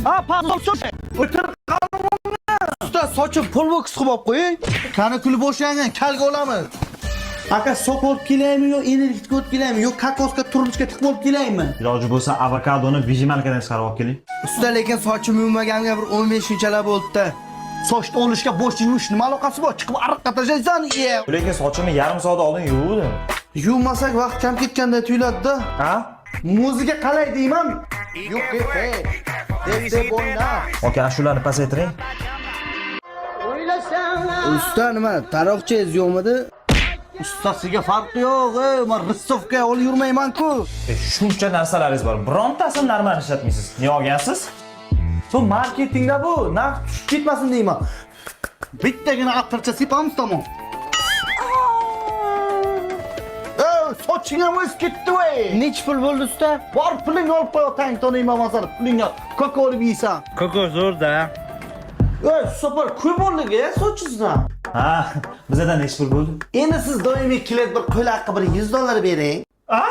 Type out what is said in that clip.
Ha, pardon, o'tirib usta sochim pul boks qilib olib qo'ying. Kanikuli bo'shagan, kalga olamiz. Aka sop olib kelaymi yo energetik olib kelaymi yo kokosga turmushga tiqib olib kelaymi? Iloji bo'lsa avokadoni vijimalkadan chiqarib olib keling. Usta lekin sochim yuvmaganiga bir 15 kunchalar bo'ldi. Sochni olishga bosh yuvish nima aloqasi bor? Chiqib ariqqa tashlaysan, iye. Lekin sochimni yarim soat oldin yuvdim. Yuvmasak vaqt kam ketganda tuyuladi-da. Ha? Muziga qalay deyman? Yo'q, deb o'yna. Aka, shularni pasaytiring. Usta nima, taroqchangiz yo'qmidi? Ustasiga farqi yo'q, men rissovka olib yurmayman-ku. Shuncha narsalaringiz bor. Birontasini normal ishlatmaysiz. Ne olgansiz? Bu marketingda bu, narx tushib ketmasin deyman. Bittagina aqircha sepamiz tamom. Soching ham o'sib ketdi-voy. Nech pul bo'ldi usta? Bor pulingni olib qo'y, tang toniyman masala. Pulingni koko olib yeysan. Koko zo'rda. Super, ko'p bo'ldi-ga sochingizdan. Ha, bizdan nech pul bo'ldi? Endi siz doimiy kelib bir qo'ylaqqa bir $100 bering. Ha?